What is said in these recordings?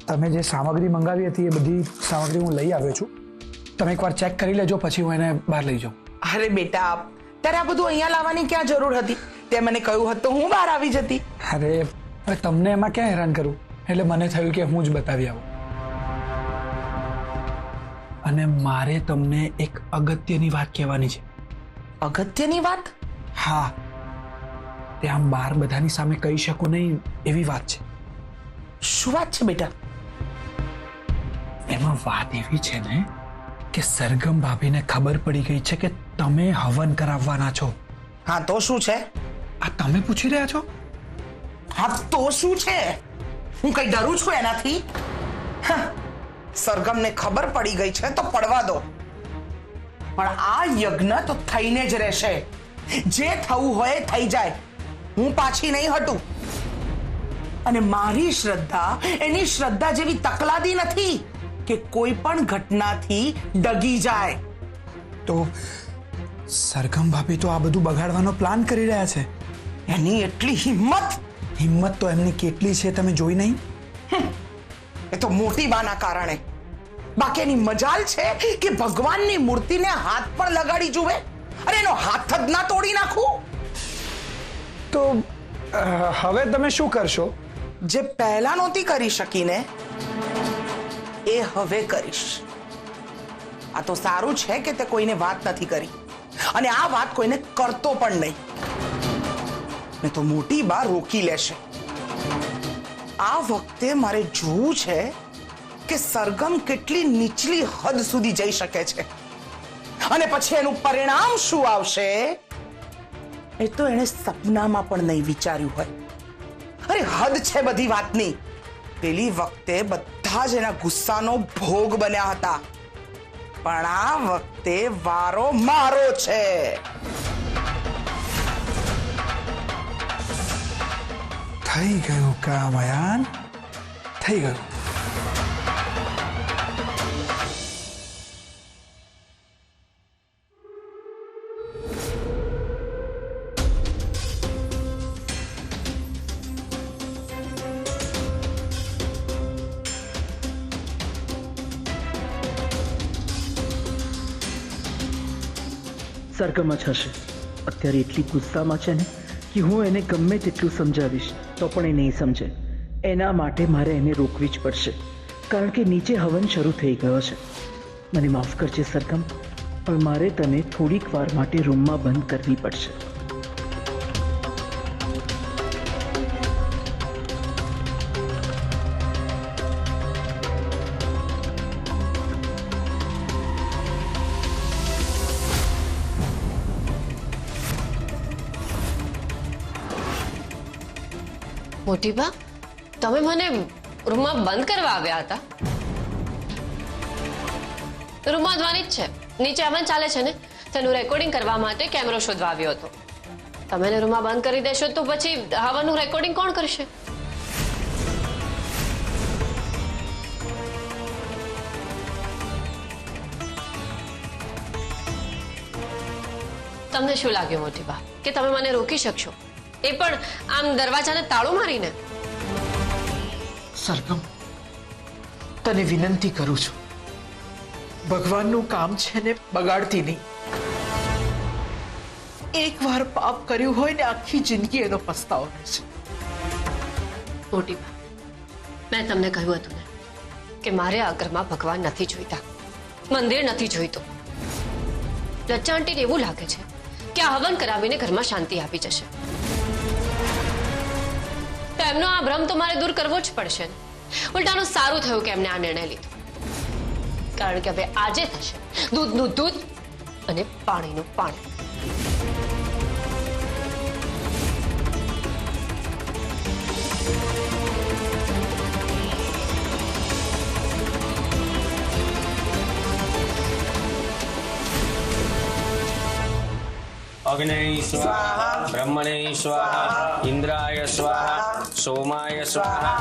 તમે જે સામગ્રી મંગાવી હતી એ બધી સામગ્રી હું લઈ આવ્યો છું. તમે એકવાર ચેક કરી લેજો, પછી હું એને બહાર લઈ જાઉં. અરે બેટા, તારે આ બધું અહીંયા લાવવાની ક્યાં જરૂર હતી? તે મને કહ્યું હોત તો હું બહાર આવી જતી. અરે તમને એમાં ક્યાં હેરાન કરું, એટલે મને થયું કે હું જ બતાવી આવું. અને મારે તમને એક અગત્યની વાત કહેવાની છે. અગત્યની વાત? હા, ત્યાં બહાર બધાની સામે કહી શકું નહીં એવી વાત છે. શું વાત છે બેટા? એમાં વાત એવી છે ને કે સરગમ ભાભીને ખબર પડી ગઈ છે કે તમે હવન કરાવવાના છો. હા તો શું છે? આ તમે પૂછી રહ્યા છો? હા તો શું છે? હું કઈ ડરું છું એનાથી? સરગમને ખબર પડી ગઈ છે તો પડવા દો, પણ આ યજ્ઞ તો થઈને જ રહેશે. જે થવું હોય એ થઈ જાય, હું પાછી નહીં હટું. અને મારી શ્રદ્ધા એની શ્રદ્ધા જેવી તકલાદી નથી કે કોઈ પણ ઘટનાથી ડગી જાય. તો સરગમ ભાભી તો આ બધું બગાડવાનો પ્લાન કરી રહ્યા છે. એની એટલી હિંમત તો એમની કેટલી છે તમે જોઈ નહીં? એ તો મોટી બાના કારણે. બાકી એની મજાલ છે કે ભગવાનની મૂર્તિને હાથ પણ લગાડી જુએ. અરે એનો હાથ જ ના તોડી નાખું. તો હવે તમે શું કરશો? જે પહેલા નહોતી કરી શકીને એ હવે કરીશ. આ તો સારું છે કે તે કોઈને વાત નથી કરી, અને આ વાત કોઈને કરતો પણ નહીં, ને તો મોટી બા રોકી લેશે. આ વખતે મારે જોવું છે કે સરગમ કેટલી નીચલી હદ સુધી જઈ શકે છે, અને પછી એનું પરિણામ શું આવશે એ તો એણે સપનામાં પણ નહીં વિચાર્યું હોય. અરે હદ છે બધી વાતની. પેલી વખતે બધા જ એના ગુસ્સાનો ભોગ બન્યા હતા, પણ આ વખતે વારો મારો છે. થઈ ગયું કામ અયાન, થઈ ગયું. સરગમ જ હશે. અત્યારે એટલી ગુસ્સામાં છે ને કે હું એને ગમે તેટલું સમજાવીશ તો પણ એ નહીં સમજે. એના માટે મારે એને રોકવી જ પડશે, કારણ કે નીચે હવન શરૂ થઈ ગયો છે. મને માફ કરજે સરગમ, પણ મારે તને થોડીક વાર માટે રૂમમાં બંધ કરવી પડશે. મોટી બા, તમે મને રૂમમાં બંધ કરવા આવ્યા હતા? રૂમમાં ધ્વનિ જ છે, નીચે હવન ચાલે છે ને, તેનું રેકોર્ડિંગ કરવા માટે કેમેરો શોધવા આવ્યો હતો. તમે એને રૂમમાં બંધ કરી દેશો તો પછી હવનનું રેકોર્ડિંગ કોણ કરશે? તમને શું લાગ્યું મોટી બા કે તમે મને રોકી શકશો, એ પણ આમ દરવાજાને તાળું મારીને? સરગમ, તને વિનંતી કરું છું, ભગવાનનું કામ છે ને બગાડતી નહીં. એકવાર પાપ કર્યું હોય ને આખી જિંદગી એનો પસ્તાવો રહે છે. મોટી બા, મેં તમને કહ્યું હતું ને કે મારે આ ઘરમાં ભગવાન નથી જોઈતા, મંદિર નથી જોઈતું. લચ્ચા આંટીને એવું લાગે છે કે આ હવન કરાવીને ઘરમાં શાંતિ આપી જશે. તો એમનો આ ભ્રમ તો મારે દૂર કરવો જ પડશે ને. ઉલટાનું સારું થયું કે એમને આ નિર્ણય લીધો, કારણ કે હવે આજે થશે દૂધનું દૂધ અને પાણીનું પાણી. अग्ने स्वाहा, ब्रह्मणे स्वाहा, इंद्राय स्वाहा, सोमाय स्वाहा.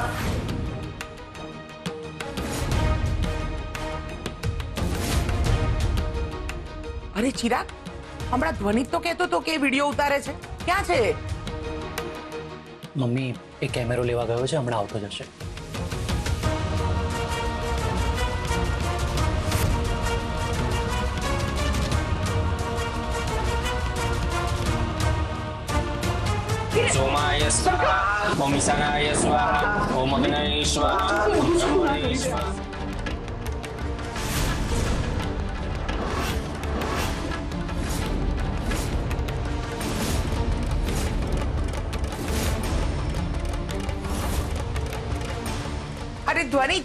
અરે ચિરાગ, હમણાં ધ્વનિ તો કહેતો હતો કે વિડીયો ઉતારે છે. ક્યાં છે? મમ્મી એ કેમેરો લેવા ગયો છે, હમણાં આવતો જશે. સોમાય સ્વાહા ઓમ ઈશાનાય સ્વાહા ઓમ અગ્નય સ્વાહા ઓમ બ્રહ્મણે સ્વાહા. અરે ધ્વનિ,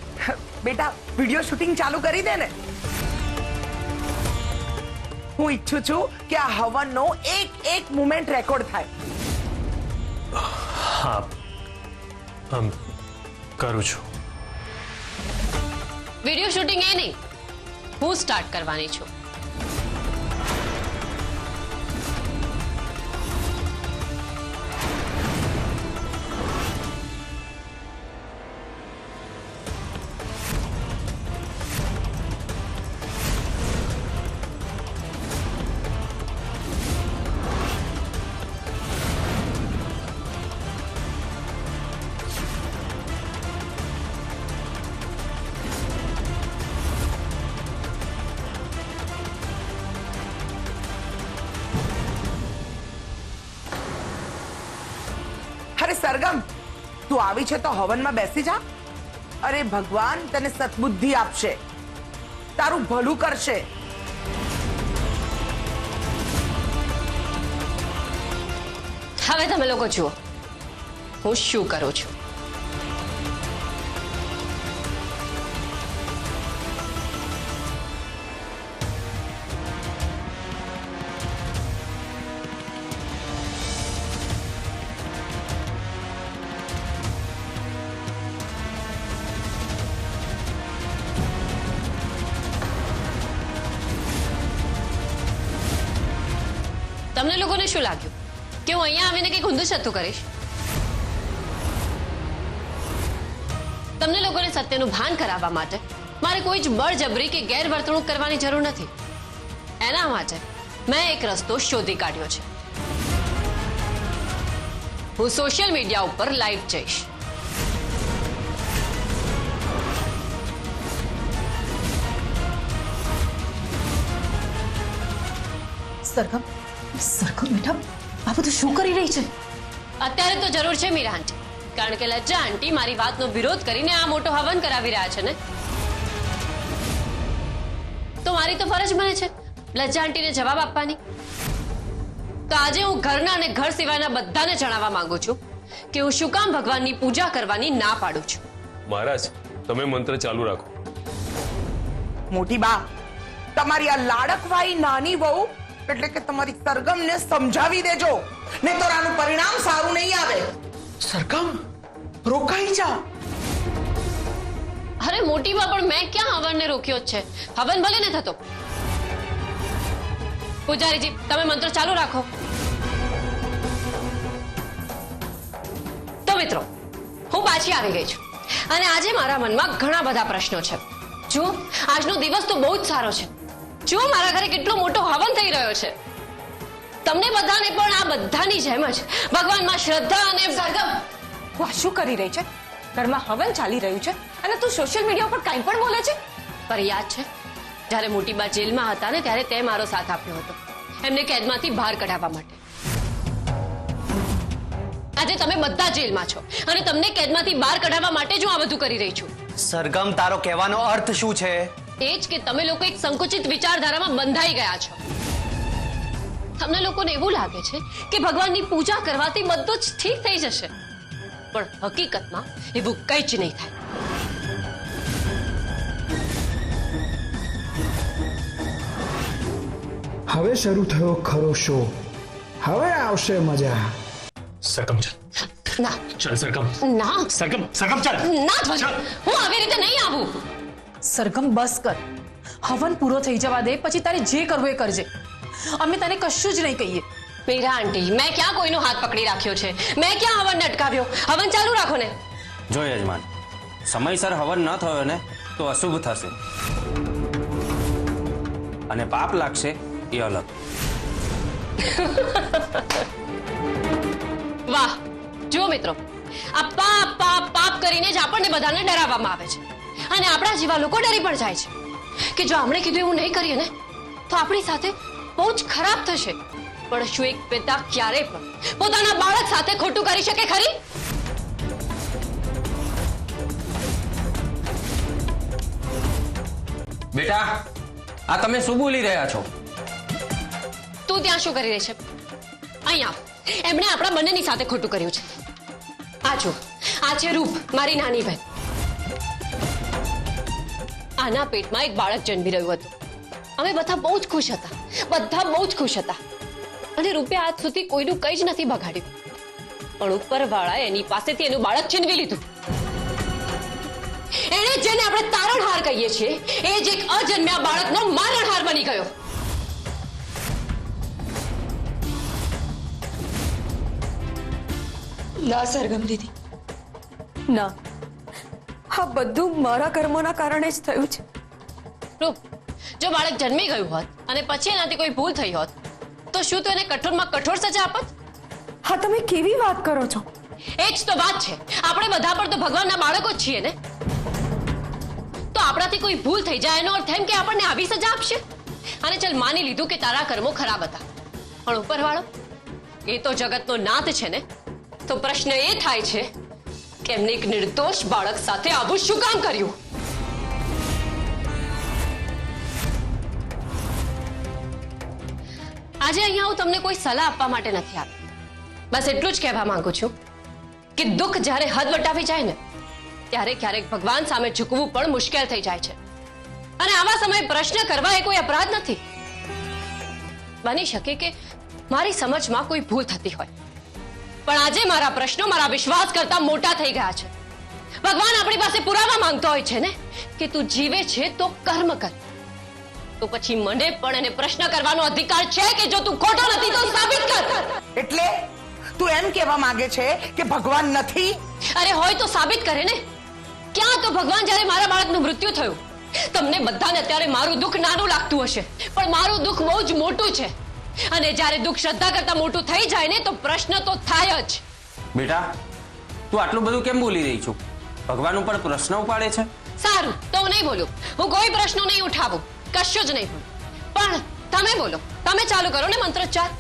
બેટા વિડિયો શૂટિંગ ચાલુ કરી દે ને. હું ઈચ્છું છું કે આ હવનનો એક મુમેન્ટ રેકોર્ડ થાય. હા, કરું છું. વિડીયો શૂટિંગ એ નહીં, હું સ્ટાર્ટ કરવાની છું. અરે સરગમ, તું આવી છે તો હવનમાં બેસી જા. અરે ભગવાન તને સદબુદ્ધિ આપશે, તારું ભલું કરશે. હવે તમે લોકો જુઓ હું શું કરું છું. તમને લોકોને શું લાગ્યું કે હું અહીંયા આવીને કંઈક ઊંધું છતું કરીશ? તમને લોકોને સત્યનું ભાન કરાવવા માટે મારે કોઈ જ બળજબરી કે ગેરવર્તણૂક કરવાની જરૂર નથી. એના માટે મેં એક રસ્તો શોધી કાઢ્યો છે. હું સોશિયલ મીડિયા ઉપર લાઈવ જઈશ. સરગમ, બેટા આ બધું શું કરી રહી છે? અત્યારે તો જરૂર છે મીરા આંટી, કારણ કે લજ્જા આંટી મારી વાતનો વિરોધ કરીને આ મોટો હવન કરાવી રહ્યા છે ને. તો મારી તો ફરજ બને છે લજ્જા આંટીને જવાબ આપવાની. તો આજે હું ઘરના અને ઘર સિવાયના બધાને જણાવવા માંગુ છું કે હું શું કામ ભગવાનની પૂજા કરવાની ના પાડું છું. મહારાજ, તમે મંત્ર ચાલુ રાખો. મોટી બા, તમારી આ લાડકવાઈ નાની વહુ એટલે કે તમારી સરગમને સમજાવી દેજો, નહીં તો આનું પરિણામ સારું નહીં આવે. સરગમ, રોકાઈ જા. અરે મોટી બા, પણ મેં ક્યાં હવનને રોક્યો જ છે? હવન ભલે ને થતો. પૂજારીજી, તમે મંત્ર ચાલુ રાખો. તો મિત્રો, હું પાછી આવી ગઈ છું અને આજે મારા મનમાં ઘણા બધા પ્રશ્નો છે. જુઓ, આજનો દિવસ તો બહુ જ સારો છે. જુઓ મારા ઘરે કેટલો મોટો હવન થઈ રહ્યો છે. તમને બધાને પણ આ બધાની જેમ જ ભગવાનમાં શ્રદ્ધા અને સરગમ, તું આ શું કરી રહી છે? ઘરમાં હવન ચાલી રહ્યું છે અને તું સોશિયલ મીડિયા ઉપર કંઈ પણ બોલે છે. પર યાદ છે જ્યારે મોટીબા જેલમાં હતા ને ત્યારે તે મારો સાથ આપ્યો હતો એમને કેદમાંથી બહાર કઢાવવા માટે. આજે તમે બધા જેલમાં છો અને તમને કેદમાંથી બહાર કઢાવવા માટે જ હું આ બધું કરી રહી છું. સરગમ, તારો કહેવાનો અર્થ શું છે? એ જ કે તમે લોકો એક સંકુચિત વિચારધારામાં બંધાઈ ગયા છો. તમને લોકોને એવું લાગે છે કે ભગવાનની પૂજા કરવાથી બધું જ ઠીક થઈ જશે, પણ હકીકતમાં એવું કંઈ જ નહીં થાય. હવે શરૂ થયો ખરો શો, હવે આવશે મજા. સરગમ ચાલ. ના ચાલ સરગમ. ના સરગમ ચાલ. ના ધ્વજ, હું આવી રીતે નહીં આવું. સરગમ, બસ કર. હવન પૂરો થઈ જવા દે, પછી તારે જે કરવું એ કરજે. અમે તને કશું જ નહીં કહીએ. મીરા આંટી, મેં ક્યાં કોઈનો હાથ પકડી રાખ્યો છે? મેં ક્યાં હવનને અટકાવ્યો? હવન ચાલુ રાખો ને. જો યજમાન, સમયસર હવન ન થયો ને તો અશુભ થશે અને પાપ લાગશે એ અલગ. વાહ, જુઓ મિત્રો, આ પાપ પાપ પાપ કરીને જ આપણને બધાને ડરાવવામાં આવે છે અને આપણા જેવા લોકો ડરી પણ જાય છે કે જો આપણે કીધું એવું નહીં કરીએ ને તો આપણી સાથે બહુ જ ખરાબ થશે. પણ શું એક પિતા ક્યારેય પણ પોતાના બાળક સાથે ખોટું કરી શકે ખરી? બેટા, આ તમે શું બોલી રહ્યા છો? તું ત્યાં શું કરી રહી છે? અહીંયા એમણે આપણા બંનેની સાથે ખોટું કર્યું છે. આ જો, આ છે રૂપ, મારી નાની બહેન. આના પેટમાં એક બાળક જન્મી રહ્યું હતું. અમે બધા બહુ જ ખુશ હતા, બધા બહુ જ ખુશ હતા. અને રૂપે આજ સુધી કોઈનું કંઈ જ નથી બગાડ્યું. પણ ઉપરવાળા એની પાસેથી એનું બાળક છીનવી લીધું. એને જેને આપણે તારણહાર કહીએ છીએ એ જ એક અજન્મ્યા બાળકનો મારણહાર બની ગયો. ના સરગમ દીદી, ના, આ બધું મારા કર્મોના કારણે જ થયું છે. રૂપ, જો બાળક જન્મી ગયું હોત અને પછી એનાથી કોઈ ભૂલ થઈ હોત તો શું તું એને કઠોરમાં કઠોર સજા આપત? હા, તમે કેવી વાત કરો છો? એ જ તો વાત છે. આપણે બધા પણ તો ભગવાનના બાળકો જ છીએ ને. તો આપણાથી કોઈ ભૂલ થઈ જાય એનો અર્થ એમ કે આપણને આવી સજા આપશે? અને ચલ માની લીધું કે તારા કર્મો ખરાબ હતા, પણ ઉપરવાળો એ તો જગતનો નાથ છે ને. તો પ્રશ્ન એ થાય છે કે એમને એક નિર્દોષ બાળક સાથે આવું શું કામ કર્યું? આજે અહીંયા હું તમને કોઈ સલાહ આપવા માટે નથી આવી. બસ એટલું જ કહેવા માંગુ છું કે દુઃખ જ્યારે હદ વટાવી જાય ને ત્યારે ક્યારેક ભગવાન સામે ઝૂકવું પણ મુશ્કેલ થઈ જાય છે. અને આવા સમયે પ્રશ્ન કરવા એ કોઈ અપરાધ નથી. બની શકે કે મારી સમજમાં કોઈ ભૂલ થતી હોય, પણ આજે મારા પ્રશ્નો મારા વિશ્વાસ કરતા મોટા થઈ ગયા છે. ભગવાન આપણી પાસે પુરાવા માંગતો હોય છે ને કે તું જીવે છે તો કર્મ કર. તો પછી મને પણ એને પ્રશ્ન કરવાનો અધિકાર છે કે જો તું ખોટો નથી તો સાબિત કર. એટલે તું એમ કહેવા માંગે છે કે ભગવાન નથી? અરે હોય તો સાબિત કરે ને. ક્યાં તો ભગવાન જ્યારે મારા બાળકનું મૃત્યુ થયું, તમને બધાને અત્યારે મારું દુઃખ નાનું લાગતું હશે, પણ મારું દુઃખ બહુ જ મોટું છે. અને જ્યારે દુઃખ શ્રદ્ધા કરતા મોટું થઈ જાય ને તો પ્રશ્ન તો થાય જ. બેટા, તું આટલું બધું કેમ બોલી રહી છું? ભગવાન ઉપર પ્રશ્ન ઉપાડે છે? સારું, તો હું નહીં બોલું. હું કોઈ પ્રશ્નો નહીં ઉઠાવું, કશું જ નહીં બોલું. પણ તમે બોલો, તમે ચાલુ કરો ને મંત્રોચ્ચાર.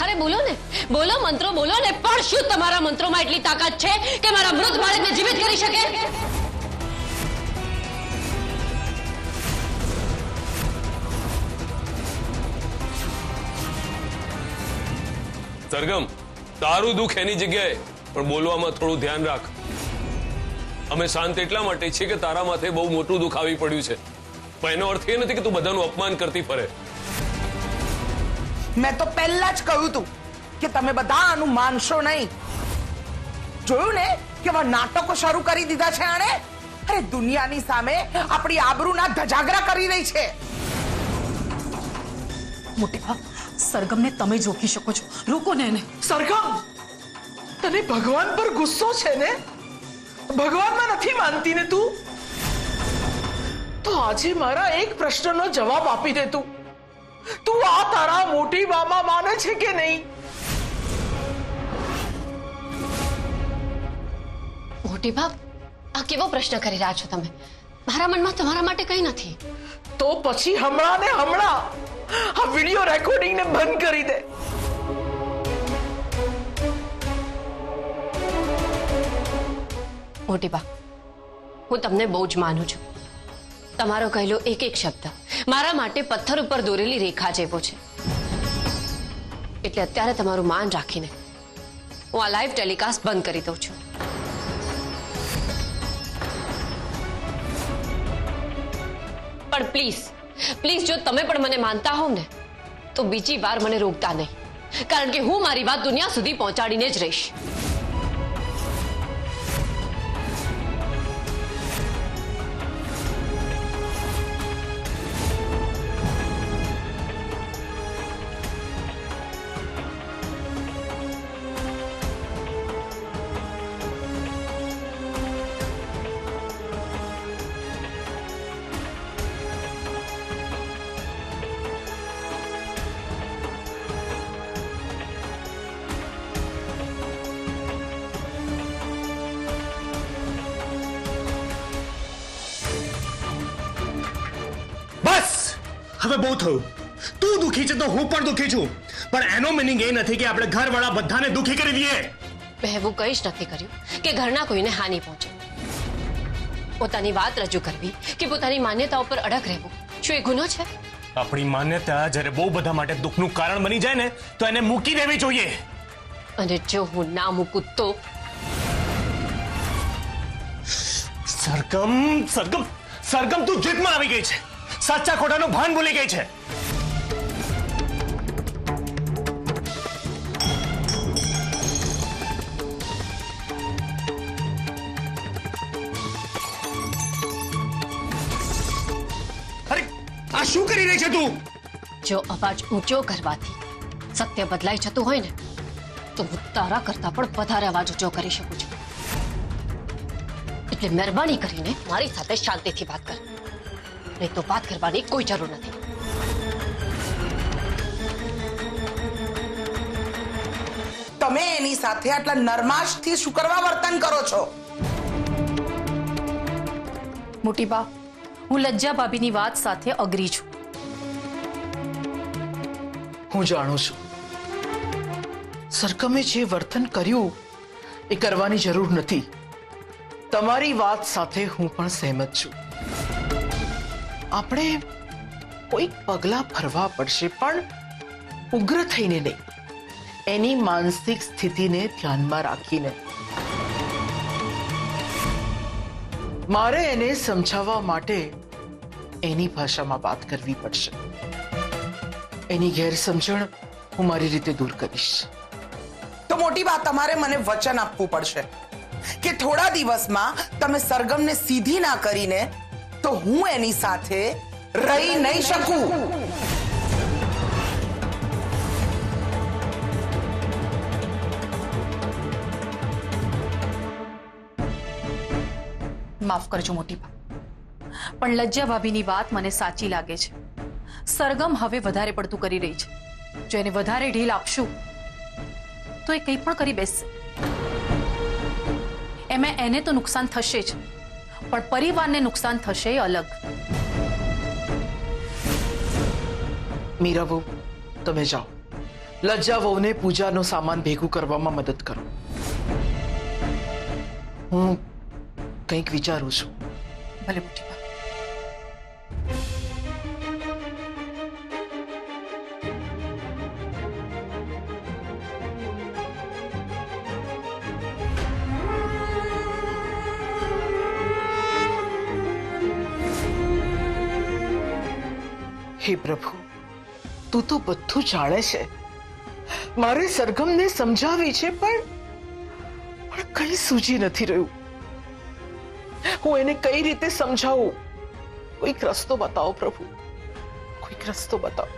અરે બોલો ને, બોલો, મંત્રો બોલો ને. પણ શું તમારા મંત્રોમાં એટલી તાકાત છે કે મારા મૃત બાળકને જીવિત કરી શકે? સરગમ, તારું દુઃખ એની જગ્યાએ, પણ બોલવામાં થોડું ધ્યાન રાખ. અમે શાંત એટલા માટે છીએ કે તારા માથે બહુ મોટું દુઃખ આવી પડ્યું છે, પણ એનો અર્થ એ નથી કે તું બધાનું અપમાન કરતી ફરે. મેં તો પહેલા જ કહ્યું તું કે તમે બધા આનું માનશો નહીં. જોયું ને કેવા નાટકો શરૂ કરી દીધા છે આણે. અરે દુનિયાની સામે આપણી આબરૂના ધજાગરા કરી રહી છે. મોટી બા, સરગમને તમે જોખી શકો છો, રોકો ને એને. સરગમ, તને ભગવાન પર ગુસ્સો છે ને? ભગવાનમાં નથી માનતી ને તું? તો આજે મારા એક પ્રશ્નનો જવાબ આપી દે. તું આ તારા મોટી બામાં માને છે કે નહીં? મોટી બાપ, આ કેવો પ્રશ્ન કરી રહ્યા છો તમે? મારા મનમાં તમારા માટે કંઈ નથી. તો પછી હમણાં ને હમણાં આ વિડિયો રેકોર્ડિંગ ને બંધ કરી દે. મોટી બા, હું તમને બહુ જ માનું છું. તમારો કહેલો એક એક શબ્દ મારા માટે પથ્થર ઉપર દોરેલી રેખા જેવો છે. એટલે અત્યારે તમારું માન રાખીને હું આ લાઈવ ટેલિકાસ્ટ બંધ કરી દઉં છું. પણ પ્લીઝ પ્લીઝ, જો તમે પણ મને માનતા હોવ ને તો બીજી વાર મને રોકતા નહીં, કારણ કે હું મારી વાત દુનિયા સુધી પહોંચાડીને જ રહીશ. હવે બહુ થયું. તું દુખી છે તો હું પણ દુખી છું, પણ એનો મિનિંગ એ નથી કે આપણે ઘરવાળા બધાને દુખી કરી દઈએ. મેં એવું કંઈ જ નથી કર્યું કે ઘરના કોઈને હાનિ પહોંચે. પોતાની વાત રજૂ કરવી કે પોતાની માન્યતાઓ પર અડગ રહેવું, શું એ ગુનો છે? આપણી માન્યતા જ્યારે બહુ બધા માટે દુઃખનું કારણ બની જાય ને તો એને મૂકી દેવી જોઈએ. અને જો હું ના મૂકું તો? સરગમ, સરગમ, સરગમ, તું જીતમાં આવી ગઈ છે. સાચા ખોટાનું ભાન ભૂલી ગઈ છે. અરે આ શું કરી રહી છે તું? જો અવાજ ઊંચો કરવાથી સત્ય બદલાઈ જતું હોય ને તો હું તારા કરતા પણ વધારે અવાજ ઊંચો કરી શકું છું. એટલે મહેરબાની કરીને મારી સાથે શાંતિથી વાત કર, નહીં તો વાત કરવાની કોઈ જરૂર નથી. તમે એની સાથે આટલા નરમાશથી શું કરવા વર્તન કરો છો? મોટી બા, હું લજ્જા ભાભીની વાત સાથે અગ્રી છું. હું જાણું છું સરગમે જે વર્તન કર્યું એ કરવાની જરૂર નથી. તમારી વાત સાથે હું પણ સહેમત છું. આપણે કોઈક પગલા ભરવા પડશે, પણ ઉગ્ર થઈને નહીં, એની માનસિક સ્થિતિને ધ્યાનમાં રાખીને. મારે એને સમજાવવા માટે એની ભાષામાં વાત કરવી પડશે. એની ગેરસમજણ હું મારી રીતે દૂર કરીશ. તો મોટી બા, તમારે મને વચન આપવું પડશે કે થોડા દિવસમાં તમે સરગમને સીધી ના કરીને તો હું એની સાથે રહી નહીં શકું. માફ કરજો મોટી બા, પણ લજ્જા ભાભીની વાત મને સાચી લાગે છે. સરગમ હવે વધારે પડતું કરી રહી છે. જો એને વધારે ઢીલ આપશું તો એ કંઈ પણ કરી બેસશે. એમાં એને તો નુકસાન થશે જ, પણ પરિવારને નુકસાન થશે એ અલગ. મીરા વહુ, તમે જાઓ, લજ્જા વહુને પૂજાનો સામાન ભેગું કરવામાં મદદ કરો. હું કંઈક વિચારું છું. ભલે મોટી બા. હે પ્રભુ, તું તો બધું જાણે છે. મારે સરગમને સમજાવી છે, પણ કંઈ સૂઝી નથી રહ્યું. હું એને કઈ રીતે સમજાવું? કોઈક રસ્તો બતાવો પ્રભુ, કોઈક રસ્તો બતાવો.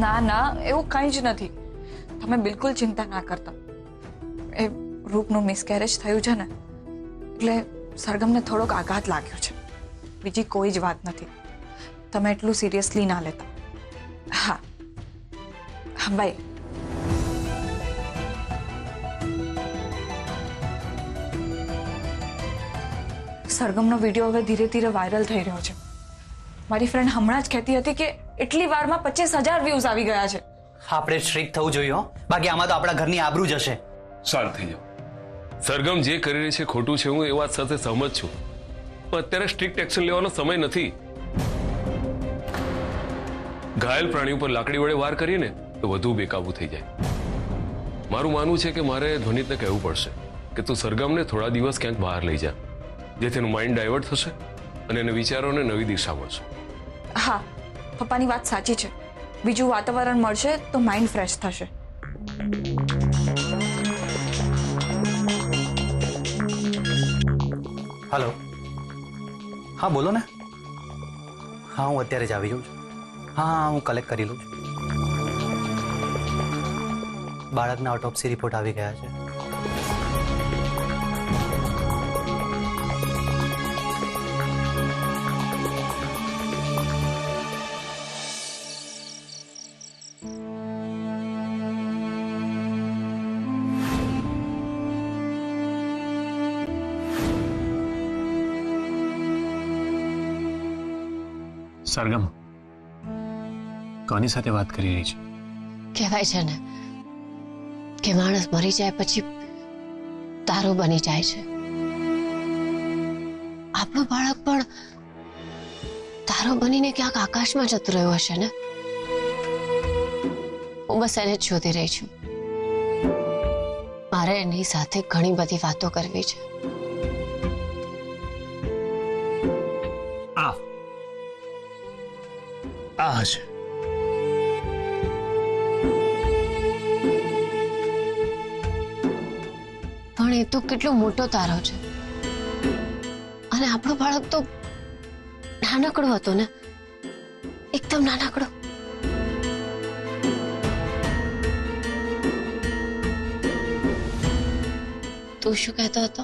ના ના, એવું કંઈ જ નથી. તમે બિલકુલ ચિંતા ના કરતા. એ રૂપનું મિસકેરેજ થયું છે ને, એટલે સરગમને થોડોક આઘાત લાગ્યો છે. બીજી કોઈ જ વાત નથી. તમે એટલું સિરિયસલી ના લેતા. હા હા ભાઈ, સરગમનો વિડીયો હવે ધીરે ધીરે વાયરલ થઈ રહ્યો છે. મારી ફ્રેન્ડ હમણાં જ કહેતી હતી કે એટલી વારમાં 25,000 વ્યૂઝ આવી ગયા છે. આપણે સ્ટ્રિક્ટ થવું જોઈએ હો, બાકી આમાં તો આપણા ઘરની આબરૂ જશે. શાંત થઈ જાઓ. સરગમ જે કરી રહી છે ખોટું છે, હું એ વાત સાથે સહમત છું, પણ અત્યારે સ્ટ્રિક્ટ એક્શન લેવાનો સમય નથી. ઘાયલ પ્રાણી ઉપર લાકડી વડે વાર કરીને તો વધુ બેકાબુ થઈ જાય. મારું માનવું છે કે મારે ધ્વનિતને કહેવું પડશે કે તું સરગમને થોડા દિવસ ક્યાંક બહાર લઈ જા, જેથી એનું માઇન્ડ ડાયવર્ટ થશે અને એને વિચારોને નવી દિશા મળશે. હા, પપ્પાની વાત સાચી છે. બીજું વાતાવરણ મળશે તો માઇન્ડ ફ્રેશ થશે. હલો, હા બોલો ને. હા, હું અત્યારે જ આવી જાઉં છું. હા, હું કલેક્ટ કરી લઉં છું. બાળકના ઓટોપ્સી રિપોર્ટ આવી ગયા છે. સરગમ કોની સાથે વાત કરી રહી છે? કહેવાય છે ને કે માણસ મરી જાય પછી તારો બની જાય છે. આપણું બાળક પણ તારો બનીને ક્યાંક આકાશમાં જતું રહ્યું હશે ને. હું બસ એને જ શોધી રહી છું. મારે એની સાથે ઘણી બધી વાતો કરવી છે. આ છે પણ એ તો કેટલો મોટો તારો છે અને આપણું બાળક તો નાનકડું હતું ને, એકદમ નાનકડું. તું શું કહેતો હતો?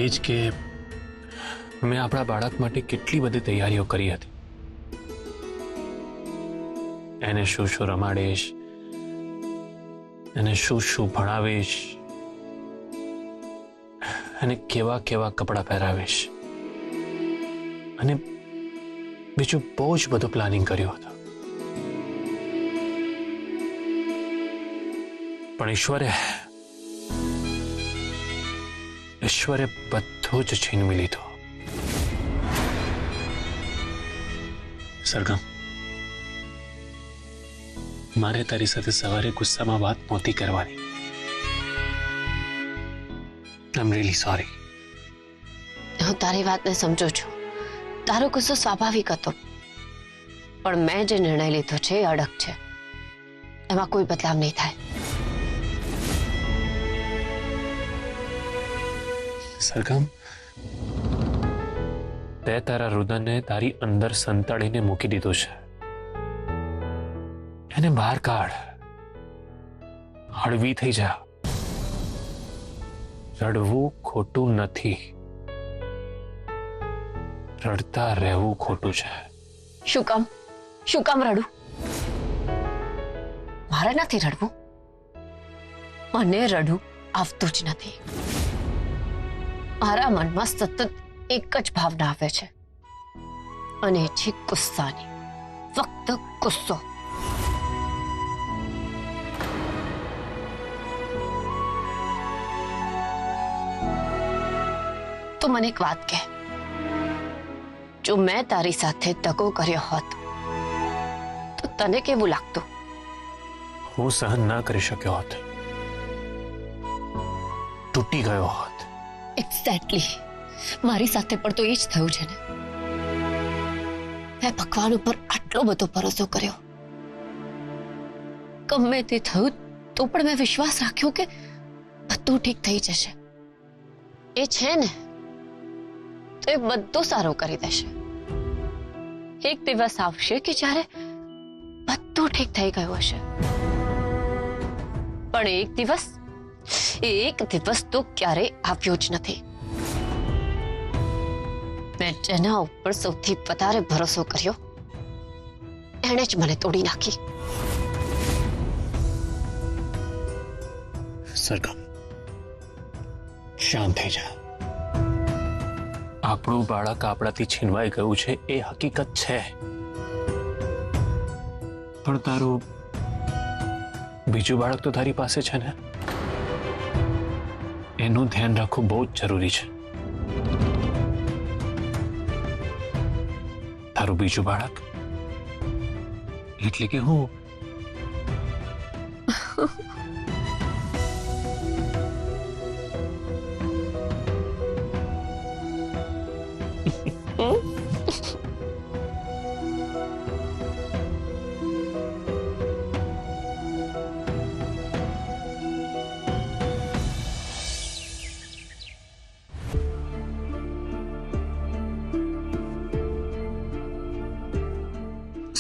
એ જ કે મેં આપણા બાળક માટે કેટલી બધી તૈયારીઓ કરી હતી. એને શું શું રમાડીશ, એને શું શું ભણાવીશ, અને કેવા કેવા કપડાં પહેરાવીશ, અને બીજું બહુ જ બધું પ્લાનિંગ કર્યું હતું. પણ ઈશ્વરે બધું જ છીનવી લીધું. સરગમ, મારે તારી સાથે સવારે ગુસ્સામાં વાત નહોતી કરવાની. આઈ એમ રિયલી સોરી. હું તારી વાતને સમજુ છું. તારો ગુસ્સો સ્વાભાવિક હતો, પણ મેં જે નિર્ણય લીધો છે એ અડગ છે. એમાં કોઈ બદલાવ નહીં થાય. સરગમ, તે તારા રુદનને તારી અંદર સંતાડીને મૂકી દીધું છે. એને બહાર કાઢ, હળવી થઈ જા. રડવું ખોટું નથી, રડતા રહેવું ખોટું છે. શું કામ રડું? મારે નથી રડવું. મને રડવું આવતું જ નથી. મારા મનમાં સતત એક જ ભાવના આવે છે, અને એ છે ગુસ્સાની. ફક્ત ગુસ્સો. તો મને એક વાત કહે, જો મેં તારી સાથે દગો કર્યો હોત તો તને કેવું લાગતું? હું સહન ના કરી શક્યો હોત, તૂટી ગયો હોત. એક્ઝેક્ટલી. મારી સાથે પણ તો એ જ થયું છે ને. મેં ભગવાન ઉપર આટલો બધો ભરોસો કર્યો. ગમે તે થયું તો પણ મેં વિશ્વાસ રાખ્યો કે બધું ઠીક થઈ જશે. એ છે ને તો એ બધું સારું કરી દેશે. એક દિવસ આવશે કે જ્યારે બધું ઠીક થઈ ગયું હશે. પણ એક દિવસ તો ક્યારેય આવ્યો જ નથી. મેં જેના ઉપર સૌથી વધારે ભરોસો કર્યો એણે જ મને તોડી નાખી. સરગમ, શાંત થઈ જા. આપણું બાળક આપણાથી છીનવાઈ ગયું છે એ હકીકત છે, પણ તારું બીજું બાળક તો તારી પાસે છે ને. એનું ધ્યાન રાખવું બહુ જ જરૂરી છે. તારું બીજું બાળક એટલે કે હું.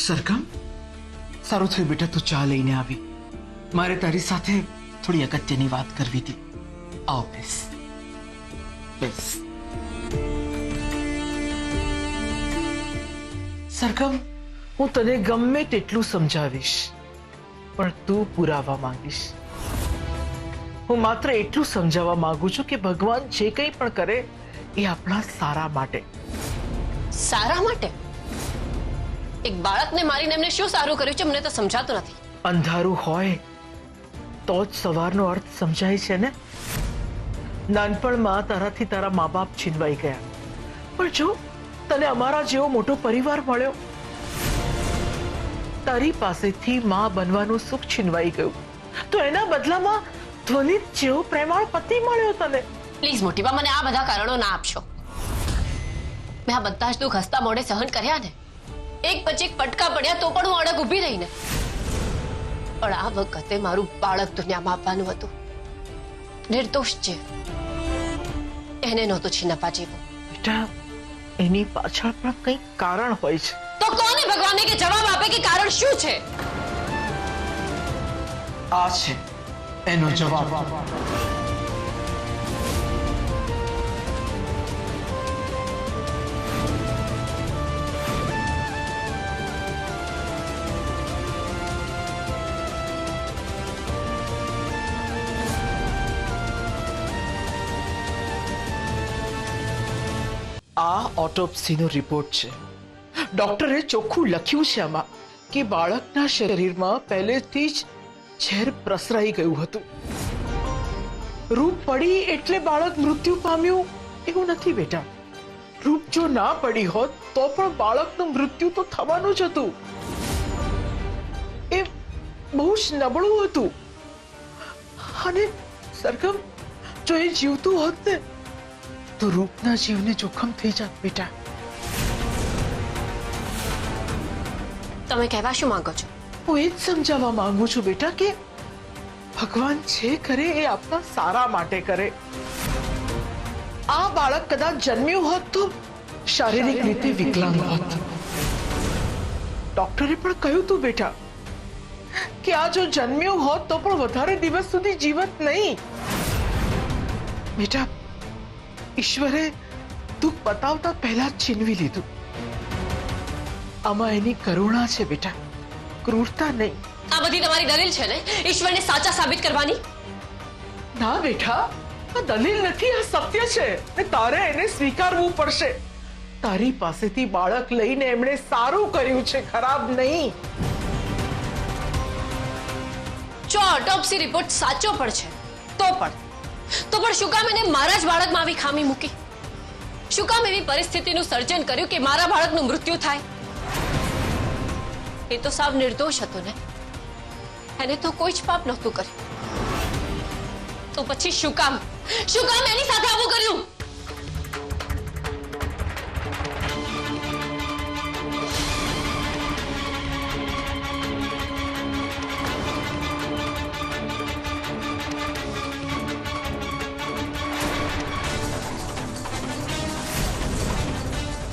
સરગમ, સારું થયું બેટા તું ચા લઈને આવી. મારે તારી સાથે થોડી અગત્યની વાત કરવી હતી. આવ બેસ. સરગમ, હું તને ગમે તેટલું સમજાવીશ પણ તું પુરાવા માંગીશ. હું માત્ર એટલું સમજાવવા માંગુ છું કે ભગવાન જે કંઈ પણ કરે એ આપણા સારા માટે. સારા માટે? એક બાળકને મારીને એમને શું સારું કર્યું છે મને તો સમજાતું નથી. અંધારું હોય તો જ સવારનો અર્થ સમજાય છે ને. નાનપણમાં તારાથી તારા મા બાપ છીનવાઈ ગયા, પણ જો તને અમારા જેવો મોટો પરિવાર મળ્યો, તારી પાસેથી માં બનવાનું સુખ છીનવાઈ ગયું, તો એના બદલામાં ધ્વનિત જેવો પ્રેમાળ પતિ મળ્યો તને. પ્લીઝ મોટી બા, મને આ બધા કારણો ના આપશો. મેં આ બધા જ દુઃખ હસતા મોઢે સહન કર્યા ને. એક પછી એક ફટકા પડ્યા તો પણ હું અડગ ઊભી રહીને. પણ આ વખતે મારું બાળક દુનિયામાં આપવાનું હતું. નિર્દોષ છે, એને નહોતું છીનવવા જેવું. બેટા, એની પાછળ પણ કંઈક કારણ હોય છે. તો કોને ભગવાને કે જવાબ આપે કે કારણ શું છે? આ છે એનો જવાબ. આ ઓટોપ્સીનો રિપોર્ટ છે. ડોક્ટરે ચોખ્ખું લખ્યું છે આમાં કે બાળકના શરીરમાં પહેલેથી જ ઝેર પ્રસરાઈ ગયું હતું. રૂપ પડી એટલે બાળક મૃત્યુ પામ્યું એવું નથી બેટા. રૂપ જો ના પડી હોત તો પણ બાળકનું મૃત્યુ તો થવાનું જ હતું. એ બહુ જ નબળું હતું. અને સરગમ, જો એ જીવતું હોત ને તો રૂપના જીવને જોખમ થઈ જાત બેટા. તમે કહેવા શું માંગો છો? હું એ જ સમજાવવા માંગુ છું બેટા કે ભગવાન જે કરે એ આપણા સારા માટે કરે. આ બાળક કદાચ જન્મ્યું હોત તો શારીરિક રીતે વિકલાંગ હોત. ડોક્ટરે પણ કહ્યું તું બેટા કે આ જો જન્મ્યું હોત તો પણ વધારે દિવસ સુધી જીવત નહીં. બેટા, ઈશ્વરે દુઃખ બતાવતા પહેલા જ છીનવી લીધું. આમાં એની કરુણા છે બેટા, ક્રૂરતા નહીં. આ બધી તમારી દલીલ છે ને ઈશ્વરને સાચા સાબિત કરવાની? ના બેટા, આ દલીલ નથી, આ સત્ય છે ને તારે એને સ્વીકારવું પડશે. તારી પાસેથી બાળક લઈને એમણે સારું કર્યું છે, ખરાબ નહીં. જો ઓટોપ્સી રિપોર્ટ સાચો પણ છે તો પણ શું કામ એને મારા જ બાળકમાં આવી ખામી મૂકી? શું કામ એવી પરિસ્થિતિનું સર્જન કર્યું કે મારા બાળકનું મૃત્યુ થાય? એ તો સાવ નિર્દોષ હતો ને. એને તો કોઈ જ પાપ નહોતું કર્યું. તો પછી શું કામ એની સાથે આવું કર્યું?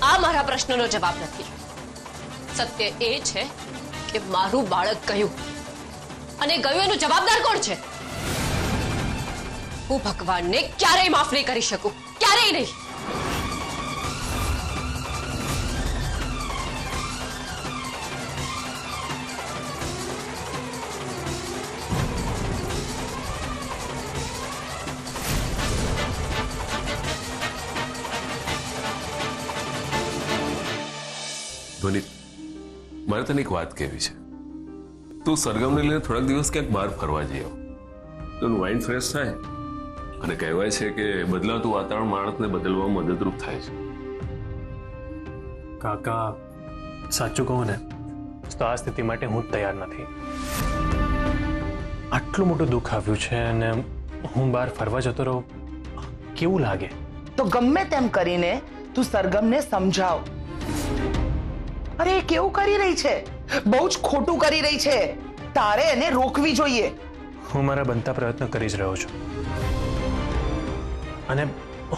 આ મારા પ્રશ્નનો જવાબ નથી. સત્ય એ છે કે મારું બાળક ગયું, અને ગયું એનું જવાબદાર કોણ છે? હું ભગવાનને ક્યારેય માફ નહીં કરી શકું, ક્યારેય નહીં. ધ્વનિ, મારે તને એક વાત કહેવી છે. તું સરગમને લઈને થોડાક દિવસ ક્યાંક બહાર ફરવા જઈ આવ. તેનું માઇન્ડ ફ્રેશ થાય, અને કહેવાય છે કે બદલાતું વાતાવરણ માણસને બદલવામાં મદદરૂપ થાય છે. કાકા, સાચું કહું ને તો આ સ્થિતિ માટે હું તૈયાર નથી. આટલું મોટું દુઃખ આવ્યું છે અને હું બહાર ફરવા જતો રહું, કેવું લાગે? તો ગમે તેમ કરીને તું સરગમને સમજાવ. અરે એ કેવું કરી રહી છે, બહુ જ ખોટું કરી રહી છે. તારે એને રોકવી જોઈએ. હું મારા બનતા પ્રયત્ન કરી જ રહ્યો છું, અને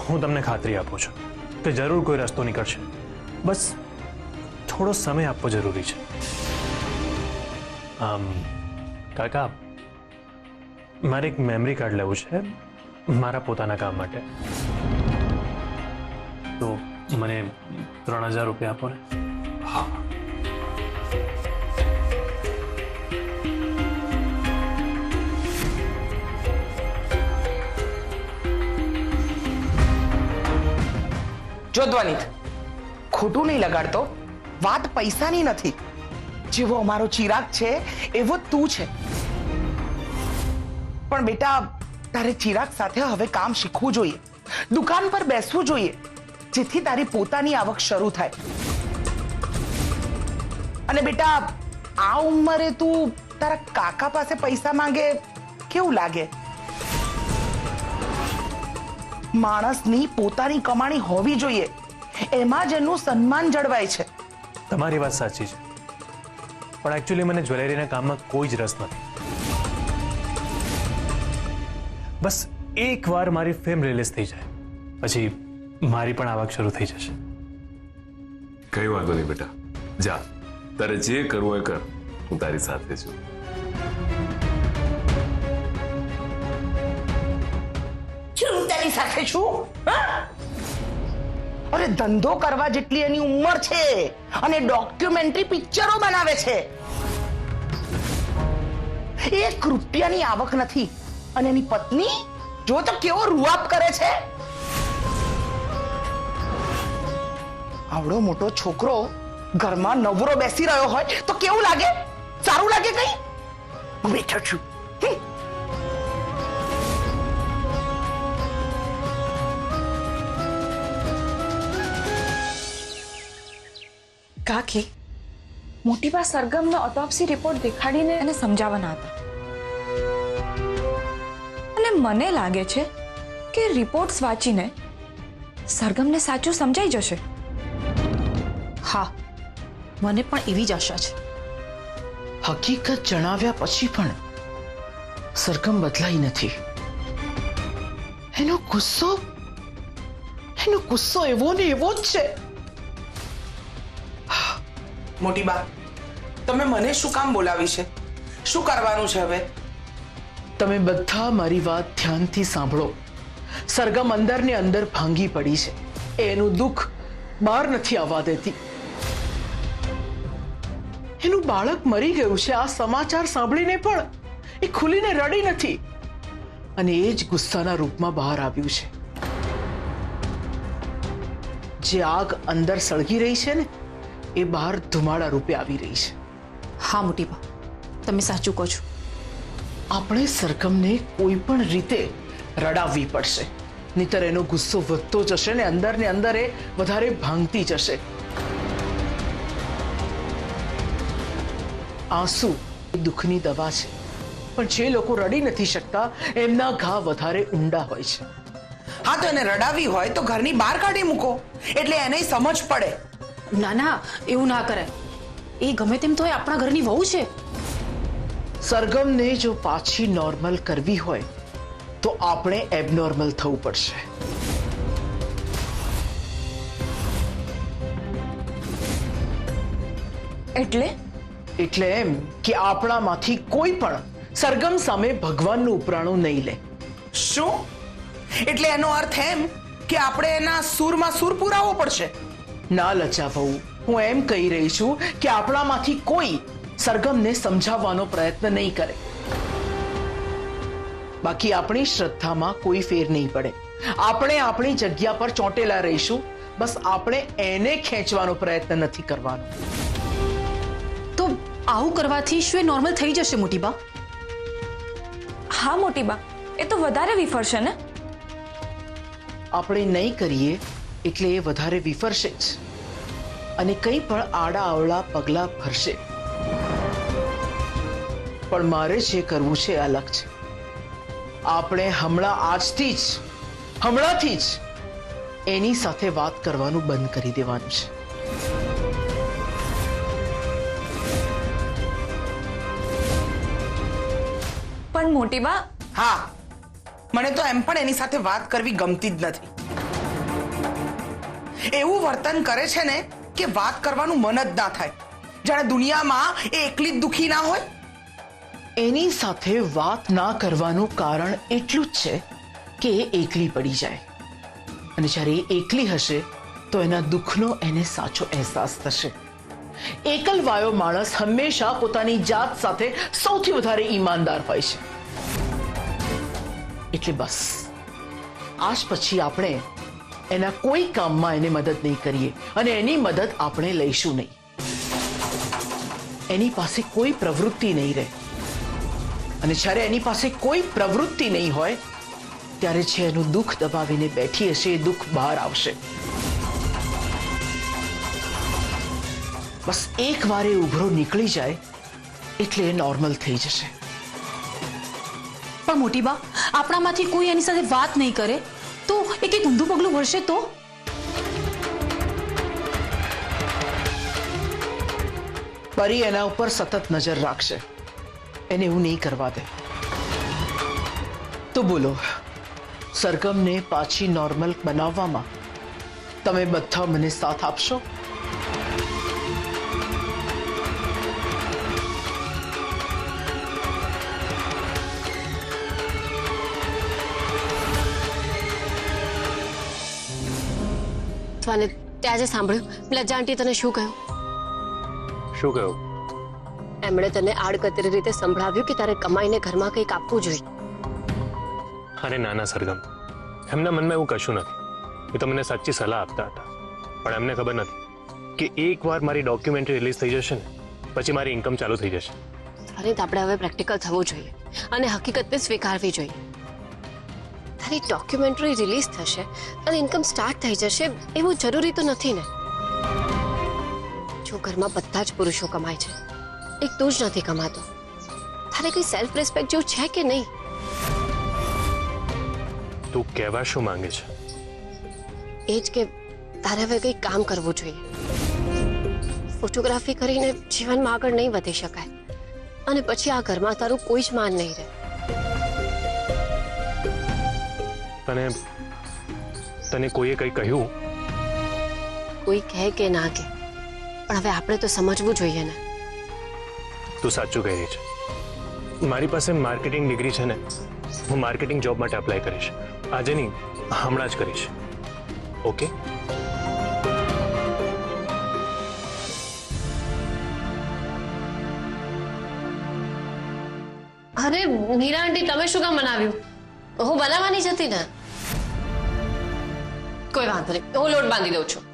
હું તમને ખાતરી આપું છું કે જરૂર કોઈ રસ્તો નીકળશે. બસ થોડો સમય આપવો જરૂરી છે. કાકા, મારે એક મેમરી કાર્ડ લેવું છે મારા પોતાના કામ માટે. તો મને 3000 રૂપિયા આપો ને. હા, જો ધ્વનિત, ખોટું નહીં લગાડતો. વાત પૈસાની નથી. જેવો અમારો ચિરાગ છે એવો તું છે. પણ બેટા, તારે ચિરાગ સાથે હવે કામ શીખવું જોઈએ, દુકાન પર બેસવું જોઈએ, જેથી તારી પોતાની આવક શરૂ થાય. અને બેટા, આ ઉંમરે તું તારા કાકા પાસે પૈસા માંગે કેવું લાગે? માણસની પોતાની કમાણી હોવી જોઈએ, એમાં જ એનું સન્માન જળવાય છે. તમારી વાત સાચી છે, પણ એકચ્યુઅલી મને જ્વેલરીના કામમાં કોઈ જ રસ નથી. બસ એકવાર મારી ફિલ્મ રિલીઝ થઈ જાય પછી મારી પણ આવક શરૂ થઈ જશે. કઈ વાંધો નહીં બેટા, જા, તારે જે કરવું હોય કર, હું તારી સાથે છું. હું તારી સાથે છું? અરે, ધંધો કરવા જેટલી એની ઉંમર છે અને ડોક્યુમેન્ટરી પિક્ચરો બનાવે છે. 1 રૂપિયાની આવક નથી અને એની પત્ની જો તો કેવો રૂઆબ કરે છે. આવડો મોટો છોકરો ઘરમાં નવરો બેસી રહ્યો હોય તો કેવું લાગે? સારું લાગે? કઈ હું બેઠો છું. કાકી, મોટી બા સરગમનો ઓટોપ્સી રિપોર્ટ દેખાડીને એને સમજાવવાના હતા. અને મને લાગે છે કે રિપોર્ટ્સ વાંચીને સરગમને સાચું સમજાઈ જશે. હા, મને પણ એવી જ આશા છે. હકીકત જણાવ્યા પછી પણ સરગમ બદલાઈ નથી. એનો ગુસ્સો એવો ને એવો જ છે. મોટી બા, તમે મને શું કામ બોલાવી છે? શું કરવાનું છે હવે? તમે બધા મારી વાત ધ્યાનથી સાંભળો. સરગમ અંદર ને અંદર ભાંગી પડી છે. એનું દુઃખ બહાર નથી આવવા દેતી. એનું બાળક મરી ગયું છે આ સમાચાર સાંભળીને પણ એ ખુલીને રડી નથી, અને એ જ ગુસ્સાના રૂપમાં બહાર આવ્યું છે. જે આગ અંદર સળગી રહી છે ને, એ બહાર ધુમાડા રૂપે આવી રહી છે. હા મોટી બા, તમે સાચું કહો છો. આપણે સરગમને કોઈ પણ રીતે રડાવવી પડશે, નહીતર એનો ગુસ્સો વધતો જશે ને અંદર એ વધારે ભાંગતી જશે. આંસુ દુઃખની દવા છે, પણ જે લોકો રડી નથી શકતા એમના ઘા વધારે ઊંડા હોય છે. હા, તો એને રડાવી હોય તો ઘરની બહાર કાઢી મૂકો, એટલે એને સમજ પડે. ના ના, એવું ના કરાય. એ ગમે તેમ તો આપણા ઘરની વહુ છે. સરગમને જો પાછી નોર્મલ કરવી હોય તો આપણે એબનોર્મલ થવું પડશે. એટલે એમ કે આપણામાંથી કોઈ પણ સરગમ સામે ભગવાનનું ઉપરાણું નહીં લે. શું? એટલે એનો અર્થ એમ કે આપણે એના સૂરમાં સૂર પુરાવવો પડશે? ના લજા વહુ, હું એમ કહી રહી છું કે આપણામાંથી કોઈ સરગમને સમજાવવાનો પ્રયત્ન નહીં કરે. બાકી આપણી શ્રદ્ધામાં કોઈ ફેર નહીં પડે. આપણે આપણી જગ્યા પર ચોંટેલા રહીશું. બસ આપણે એને ખેંચવાનો પ્રયત્ન નથી કરવાનો. તો આવું કરવાથી શું એ નોર્મલ થઈ જશે મોટી બા? હા મોટી બા, એ તો વધારે વિફરશે ને. આપણે નહીં કરીએ એટલે એ વધારે વિફરશે જ, અને કંઈ પણ આડા અવળા પગલા ભરશે. પણ મારે જે કરવું છે અલગ છે. આપણે હમણાંથી જ એની સાથે વાત કરવાનું બંધ કરી દેવાનું છે. પણ મોટી બા, હા, મને તો એમ પણ એની સાથે વાત કરવી ગમતી જ નથી. એવું વર્તન કરે છે ને કે વાત કરવાનું મન જ ના થાય, જાણે દુનિયામાં એ એકલી જ દુખી ના હોય. એની સાથે વાત ના કરવાનું કારણ એટલું જ છે કે એ એકલી પડી જાય, અને જ્યારે એ એકલી હશે તો એના દુઃખનો એને સાચો અહેસાસ થશે. એકલવાયો માણસ હંમેશા પોતાની જાત સાથે સૌથી વધારે ઈમાનદાર હોય છે. એટલે બસ આજ પછી આપણે એના કોઈ કામમાં એને મદદ નહીં કરીએ અને એની મદદ આપણે લઈશું નહીં. એની પાસે કોઈ પ્રવૃત્તિ નહીં રહે અને જ્યારે એની પાસે કોઈ પ્રવૃત્તિ નહીં હોય ત્યારે છે એનું દુઃખ દબાવીને બેઠી હશે એ દુઃખ બહાર આવશે. બસ એક વાર એ ઉભરો નીકળી જાય એટલે એ નોર્મલ થઈ જશે. પણ મોટી બા, આપણામાંથી કોઈ એની સાથે વાત નહીં કરે તો એ કંઈક ઊંધું પગલું ભરશે તો? પરી એના ઉપર સતત નજર રાખશે. એને એવું નહીં કરવા દે. તો બોલો, સરગમને પાછી નોર્મલ બનાવવામાં તમે બધા મને સાથ આપશો? અને તે આજે સાંભળ્યું લજ્જા આંટી તને શું કહ્યું? શું કહ્યું? એમણે તને આડકતરી રીતે સંભળાવ્યું કે તારે કમાઈને ઘરમાં કંઈક આપવું જોઈએ. અરે નાના સરગમ, એમના મનમાં એવું કશું નથી. એ તો મને સાચી સલાહ આપતા હતા, પણ એમને ખબર નથી કે એકવાર મારી ડોક્યુમેન્ટરી રિલીઝ થઈ જશે ને પછી મારી ઇન્કમ ચાલુ થઈ જશે. અરે આપણે હવે પ્રેક્ટિકલ થવું જોઈએ અને હકીકતને સ્વીકારવી જોઈએ. તારી ડોક્યુમેન્ટરી રિલીઝ થશે અને ઇન્કમ સ્ટાર્ટ થઈ જશે એવું જરૂરી તો નથી ને. જો ઘરમાં બધા જ પુરુષો કમાય છે, એક તું જ નથી કમાતો, તારે કઈ સેલ્ફ રિસ્પેક્ટ જેવું છે કે નહીં? તું કહેવા શું માંગે છે? એ જ કે તારે હવે કંઈક કામ કરવું જોઈએ. ફોટોગ્રાફી કરીને જીવનમાં આગળ નહીં વધી શકાય અને પછી આ ઘરમાં તારું કોઈ જ માન નહીં રહે. તને કોઈએ કંઈ કહ્યું? કોઈ કહે કે ના કહે, પણ હવે આપણે તો સમજવું જોઈએ ને. તું સાચું કહી રહી છે. મારી પાસે માર્કેટિંગ ડિગ્રી છે ને, હું માર્કેટિંગ જોબ માટે એપ્લાય કરીશ. આજે નહીં, હમણાં જ કરીશ. ઓકે? અરે મીરા આંટી, તમે શું કામ બનાવ્યું? હું બનાવવાની જ હતી ને. કોઈ વાંધો નહીં, હું લોટ બાંધી દઉં છું.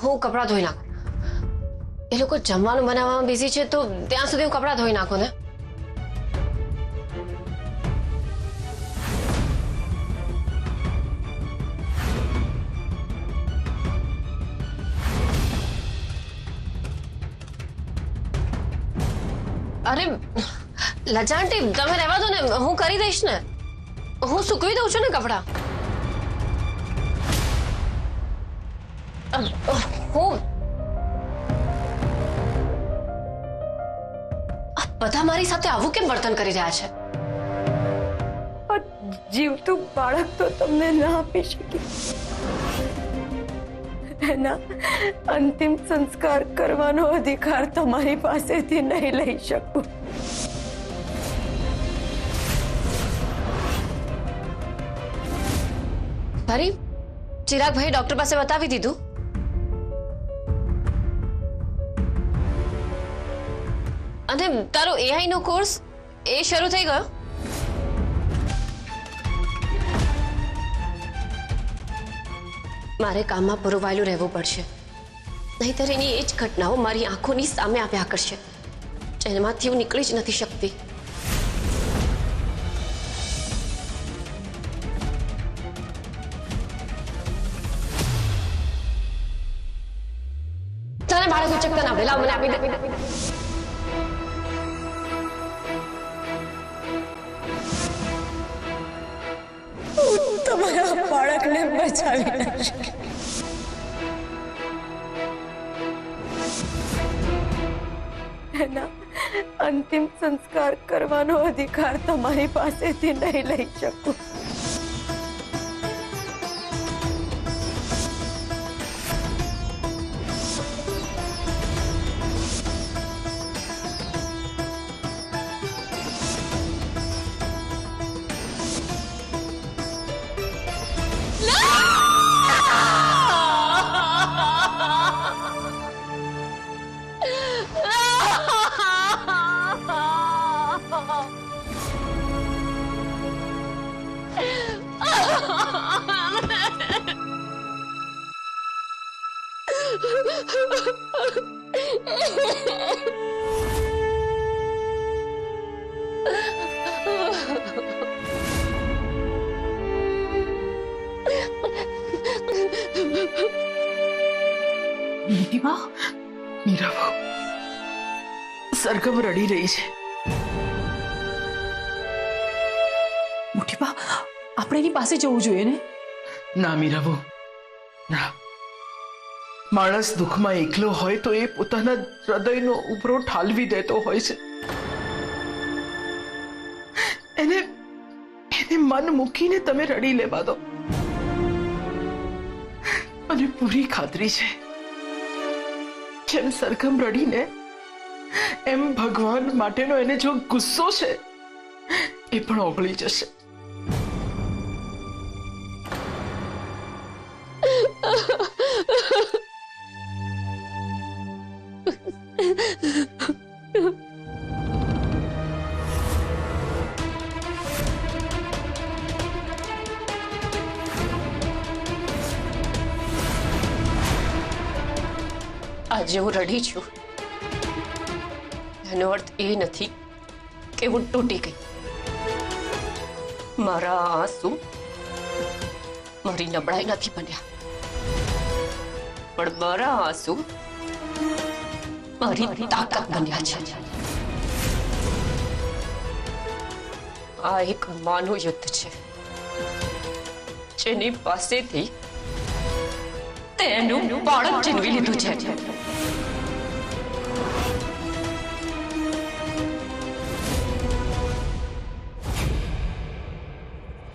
હું કપડાં ધોઈ નાખું. એ લોકો જમવાનું બનાવવામાં બિઝી છે તો ત્યાં સુધી હું કપડાં ધોઈ નાખું ને. અરે લજા આંટી, તમે રહેવા દો ને, હું કરી દઈશ ને. હું સૂકવી દઉં છું ને કપડાં. બધા મારી સાથે આવું કેમ વર્તન કરી રહ્યા છે? જીવતું બાળક તો તમને ના આપી શકી. એના અંતિમ સંસ્કાર કરવાનો અધિકાર તમારી પાસેથી નહીં લઈ શકું. ભારી, ચિરાગભાઈ ડોક્ટર પાસે બતાવી દીધું? અને તારો એઆઈ નો કોર્સ એ શરૂ થઈ ગયો? મારે કામમાં પુરવાયેલું રહેવું પડશે, નહીંતર એની એ જ ઘટનાઓ મારી આંખોની સામે આવ્યા કરશે, જેમાંથી હું નીકળી જ નથી શકતી. તને બાળક ઉચકતા ના ભેલા મને આપી દે. તમારા બાળકને બચાવી નાખશે. એના અંતિમ સંસ્કાર કરવાનો અધિકાર તમારી પાસેથી નહીં લઈ શકું. મીરા મીરા સરગમ રડી રહી છે. મોટી બા આપણે એની પાસે જવું જોઈએ ને. ના મીરાબો, ના. માણસ દુઃખમાં એકલો હોય તો એ પોતાના હૃદયનો ઉભરો ઠાલવી દેતો હોય છે. એને મન મૂકીને તમે રડી લેવા દો. મને પૂરી ખાતરી છે જેમ સરગમ રડીને એમ ભગવાન માટેનો એને જો ગુસ્સો છે એ પણ ઓગળી જશે. આજે હું રડી છું એનો અર્થ એ નથી કે હું તૂટી ગઈ. મારા આંસુ મારી નબળાઈ નથી બન્યા, પણ મારા આંસુ મારી તાકાત બન્યા છે. આ એક માનું યુદ્ધ છે જેની પાસેથી તેનું બાળક છીનવી લીધું છે.